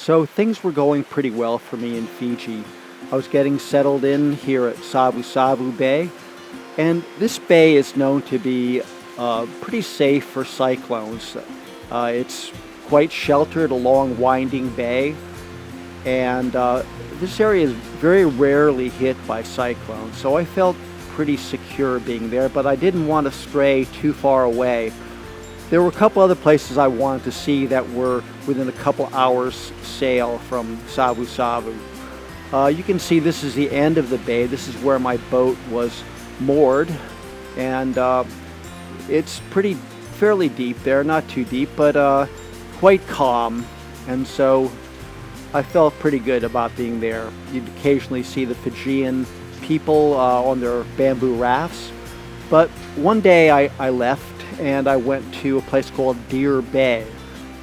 So things were going pretty well for me in Fiji. I was getting settled in here at Savusavu Bay, and this bay is known to be pretty safe for cyclones. It's quite sheltered, a long winding bay, and this area is very rarely hit by cyclones, so I felt pretty secure being there, but I didn't want to stray too far away. There were a couple other places I wanted to see that were within a couple hours sail from Savusavu. You can see this is the end of the bay. This is where my boat was moored, and it's fairly deep there, not too deep, but quite calm, and so I felt pretty good about being there. You'd occasionally see the Fijian people on their bamboo rafts, but one day I left and I went to a place called Deer Bay.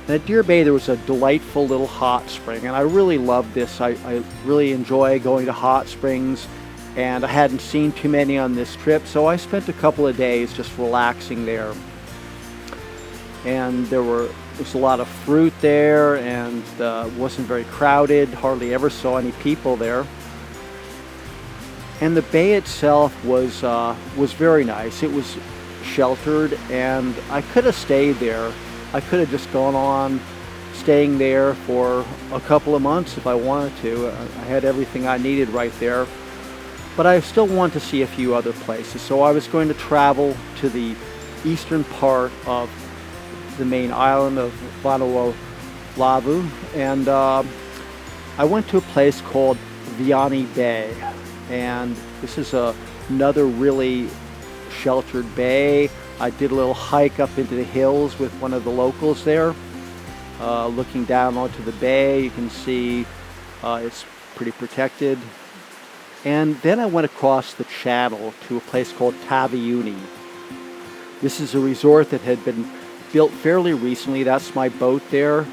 And at Deer Bay there was a delightful little hot spring, and I really loved this. I really enjoy going to hot springs, and I hadn't seen too many on this trip, so I spent a couple of days just relaxing there. And there was a lot of fruit there, and wasn't very crowded, hardly ever saw any people there. And the bay itself was very nice. It was sheltered, and I could have stayed there. I could have just gone on staying there for a couple of months if I wanted to. I had everything I needed right there, but I still want to see a few other places. So I was going to travel to the eastern part of the main island of Vanuatu, and I went to a place called Vyani Bay, and this is another really sheltered bay. I did a little hike up into the hills with one of the locals there, looking down onto the bay. You can see it's pretty protected. And then I went across the channel to a place called Taveuni. This is a resort that had been built fairly recently. That's my boat there.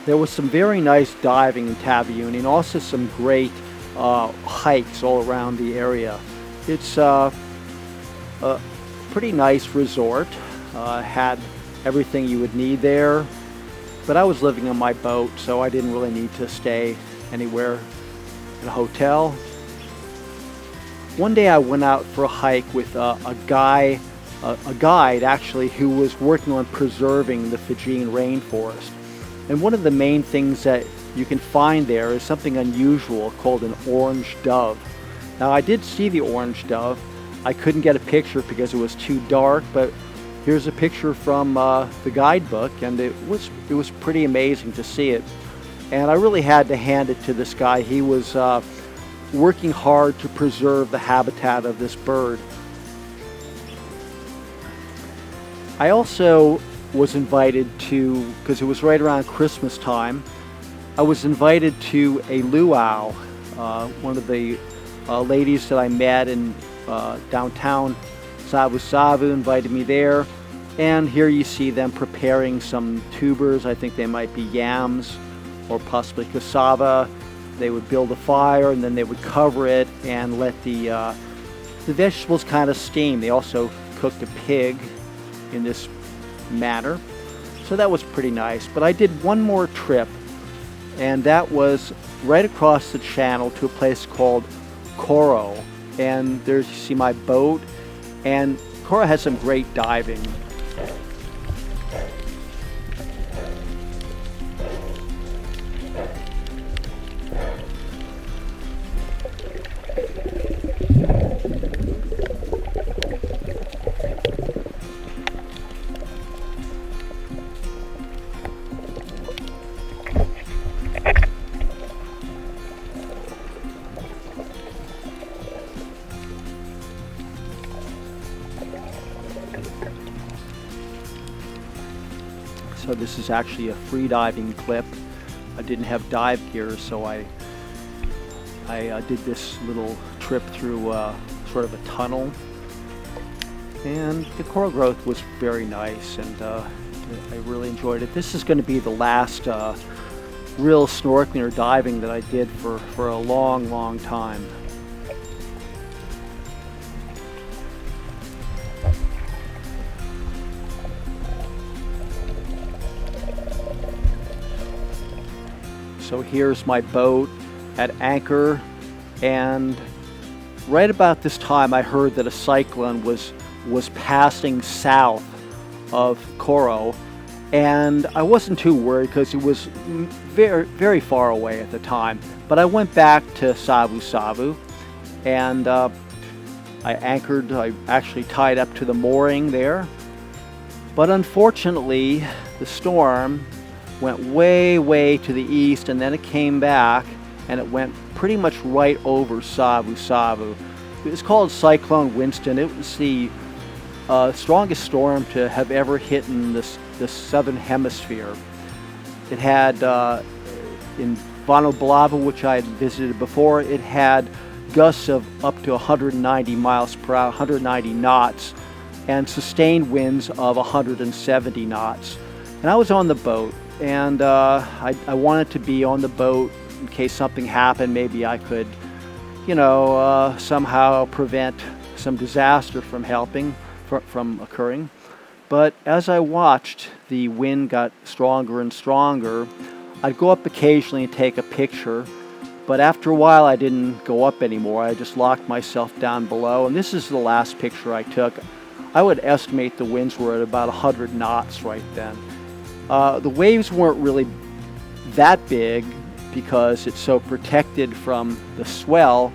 There was some very nice diving in Taveuni, and also some great hikes all around the area. It's a pretty nice resort. Had everything you would need there, but I was living on my boat, so I didn't really need to stay anywhere in a hotel. One day I went out for a hike with a guide actually, who was working on preserving the Fijian rainforest. And one of the main things that you can find there is something unusual called an orange dove. Now, I did see the orange dove. I couldn't get a picture because it was too dark, but here's a picture from the guidebook, and it was pretty amazing to see it. And I really had to hand it to this guy. He was working hard to preserve the habitat of this bird. I also was invited to, because it was right around Christmas time, I was invited to a luau. One of the ladies that I met in downtown Savusavu invited me there, and here you see them preparing some tubers. I think they might be yams or possibly cassava. They would build a fire, and then they would cover it and let the vegetables kind of steam. They also cooked a pig in this manner, so that was pretty nice. But I did one more trip, and that was right across the channel to a place called Koro, and there's, you see my boat, and Koro has some great diving. So this is actually a free diving clip. I didn't have dive gear, so I did this little trip through sort of a tunnel. And the coral growth was very nice, and I really enjoyed it. This is going to be the last real snorkeling or diving that I did for a long, long time. So here's my boat at anchor, and right about this time I heard that a cyclone was passing south of Coro, and I wasn't too worried because it was very, very far away at the time. But I went back to Savusavu, and I anchored. I actually tied up to the mooring there. But unfortunately, the storm went way, way to the east, and then it came back, and it went pretty much right over Savusavu. It was called Cyclone Winston. It was the strongest storm to have ever hit in the southern hemisphere. It had, in Vyani, which I had visited before, it had gusts of up to 190 miles per hour, 190 knots, and sustained winds of 170 knots. And I was on the boat, and I wanted to be on the boat in case something happened. Maybe I could, somehow prevent some disaster from occurring. But as I watched, the wind got stronger and stronger. I'd go up occasionally and take a picture, but after a while I didn't go up anymore. I just locked myself down below, and this is the last picture I took. I would estimate the winds were at about 100 knots right then. The waves weren't really that big because it's so protected from the swell,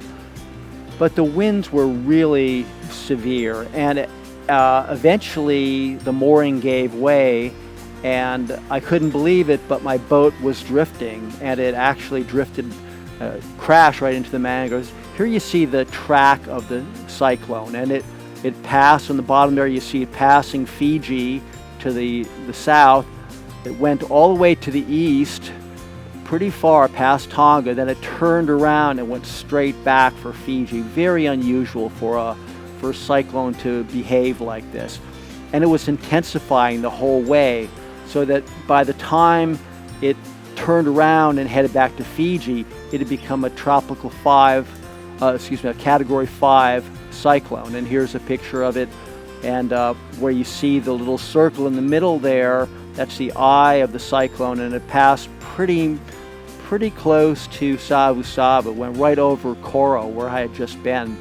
but the winds were really severe, and eventually the mooring gave way, and I couldn't believe it, but my boat was drifting, and it actually crashed right into the mangroves. Here you see the track of the cyclone, and it passed on the bottom there. You see it passing Fiji to the south. It went all the way to the east, pretty far past Tonga. Then it turned around and went straight back for Fiji. Very unusual for a cyclone to behave like this. And it was intensifying the whole way, so that by the time it turned around and headed back to Fiji, it had become a Category 5 cyclone. And here's a picture of it, and where you see the little circle in the middle there, that's the eye of the cyclone, and it passed pretty close to Savusavu. It went right over Coro, where I had just been.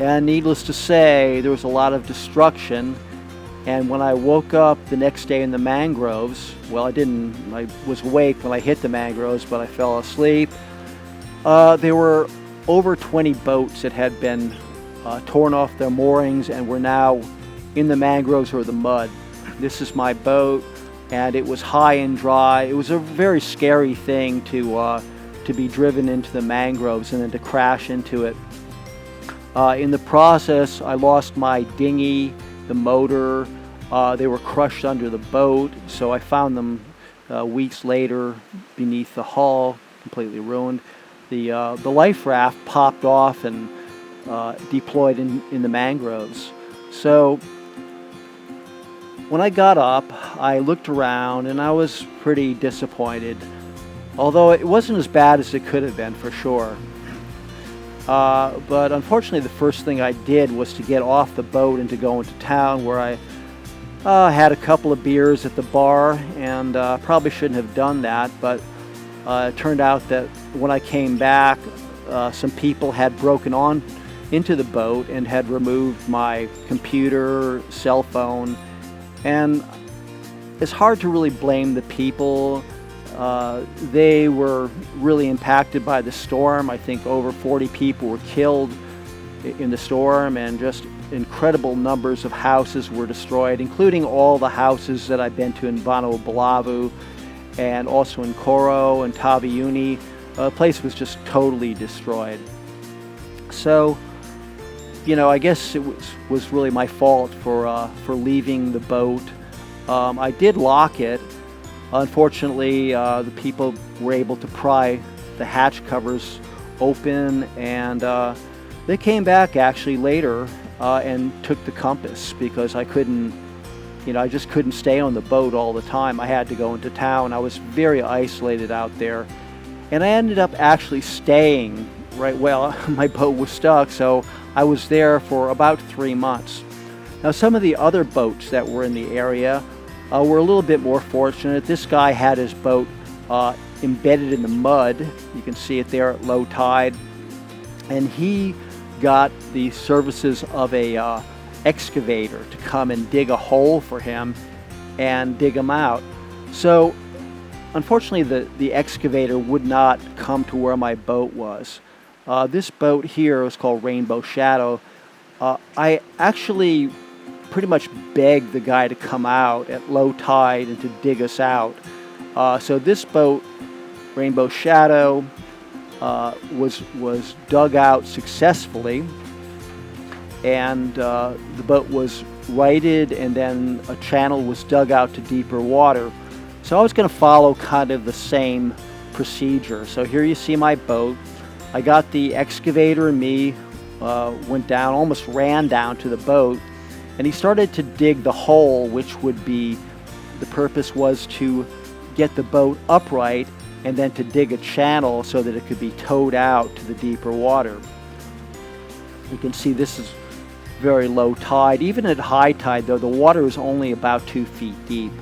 And needless to say, there was a lot of destruction. And when I woke up the next day in the mangroves, well, I was awake when I hit the mangroves, but I fell asleep. There were over 20 boats that had been torn off their moorings and were now in the mangroves or the mud. This is my boat, and it was high and dry. It was a very scary thing to be driven into the mangroves and then to crash into it. In the process, I lost my dinghy, the motor. They were crushed under the boat, so I found them weeks later beneath the hull, completely ruined. The life raft popped off and deployed in the mangroves. So when I got up, I looked around, and I was pretty disappointed, although it wasn't as bad as it could have been, for sure. But unfortunately, the first thing I did was to get off the boat and to go into town, where I had a couple of beers at the bar, and probably shouldn't have done that, but it turned out that when I came back, some people had broken on into the boat and had removed my computer, cell phone, and it's hard to really blame the people. They were really impacted by the storm. I think over 40 people were killed in the storm, and just incredible numbers of houses were destroyed, including all the houses that I've been to in Vyani and also in Coro and Taviuni. The place was just totally destroyed. So, I guess it was really my fault for leaving the boat. I did lock it. Unfortunately, the people were able to pry the hatch covers open, and they came back actually later and took the compass, because I couldn't, I just couldn't stay on the boat all the time. I had to go into town. I was very isolated out there, and I ended up actually staying my boat was stuck, so I was there for about 3 months. Now, some of the other boats that were in the area were a little bit more fortunate. This guy had his boat embedded in the mud. You can see it there at low tide. And he got the services of a excavator to come and dig a hole for him and dig him out. So unfortunately the excavator would not come to where my boat was. This boat here was called Rainbow Shadow. I actually pretty much begged the guy to come out at low tide and to dig us out. So this boat, Rainbow Shadow, was dug out successfully, and the boat was righted, and then a channel was dug out to deeper water. So I was going to follow kind of the same procedure. So here you see my boat. I got the excavator and me, went down, almost ran down to the boat, and he started to dig the hole, which would be, the purpose was to get the boat upright and then to dig a channel so that it could be towed out to the deeper water. You can see this is very low tide. Even at high tide though, the water is only about 2 feet deep.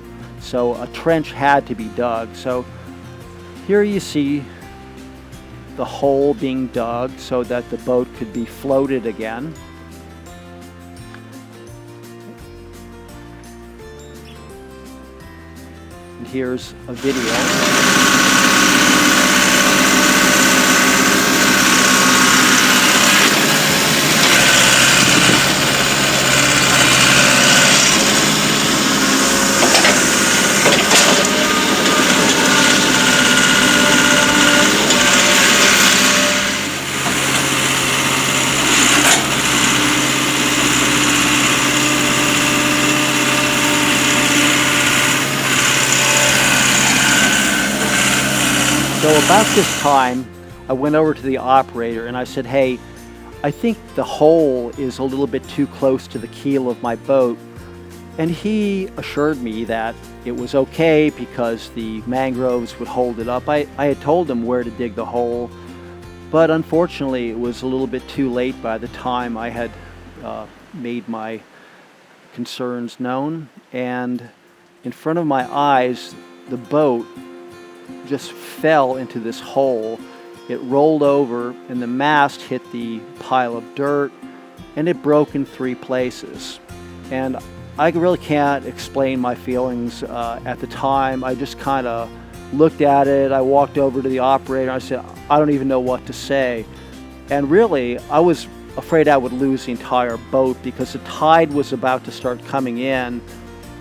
So a trench had to be dug. So here you see the hole being dug so that the boat could be floated again. And here's a video. So about this time, I went over to the operator and I said, hey, I think the hole is a little bit too close to the keel of my boat. And he assured me that it was okay because the mangroves would hold it up. I had told him where to dig the hole, but unfortunately it was a little bit too late by the time I had made my concerns known. And in front of my eyes, the boat just fell into this hole. It rolled over and the mast hit the pile of dirt and it broke in 3 places. And I really can't explain my feelings at the time. I just kind of looked at it. I walked over to the operator and I said, I don't even know what to say. And really, I was afraid I would lose the entire boat because the tide was about to start coming in.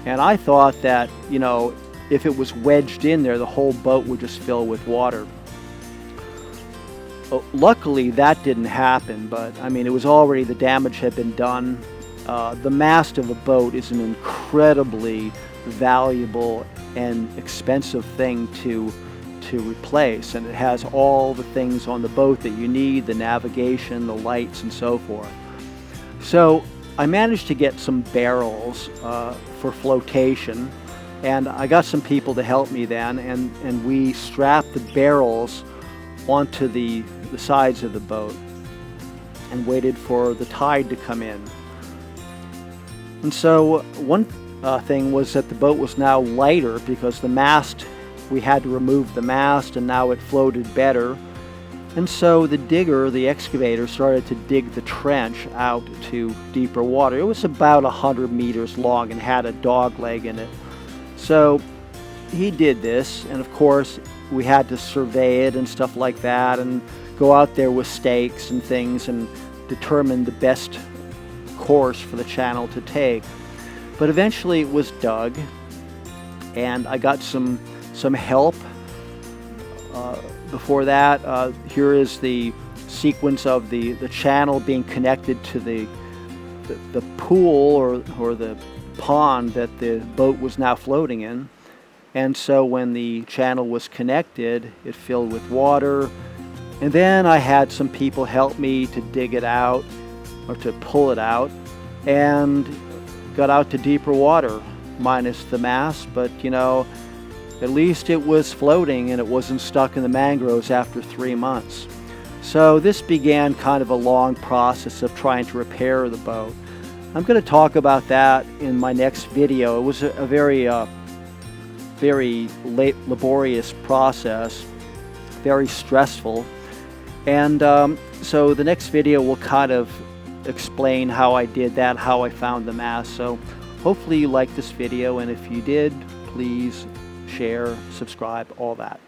And I thought that, you know, if it was wedged in there, the whole boat would just fill with water. Luckily, that didn't happen, but I mean, it was already, the damage had been done. The mast of a boat is an incredibly valuable and expensive thing to replace, and it has all the things on the boat that you need, the navigation, the lights, and so forth. So I managed to get some barrels for flotation, and I got some people to help me then, and we strapped the barrels onto the sides of the boat and waited for the tide to come in. And so one thing was that the boat was now lighter because the mast, we had to remove the mast, and now it floated better. And so the digger, the excavator, started to dig the trench out to deeper water. It was about 100 meters long and had a dog leg in it. So he did this, and of course we had to survey it and stuff like that, and go out there with stakes and things and determine the best course for the channel to take. But eventually it was dug, and I got some help. Before that, here is the sequence of the channel being connected to the pool or the pond that the boat was now floating in. And so when the channel was connected, it filled with water. And then I had some people help me to dig it out, or to pull it out, and got out to deeper water, minus the mast. But you know, at least it was floating and it wasn't stuck in the mangroves after 3 months. So this began kind of a long process of trying to repair the boat. I'm going to talk about that in my next video. It was a very very laborious process, very stressful. And so the next video will kind of explain how I did that, how I found the mast. So hopefully you liked this video, and if you did, please share, subscribe, all that.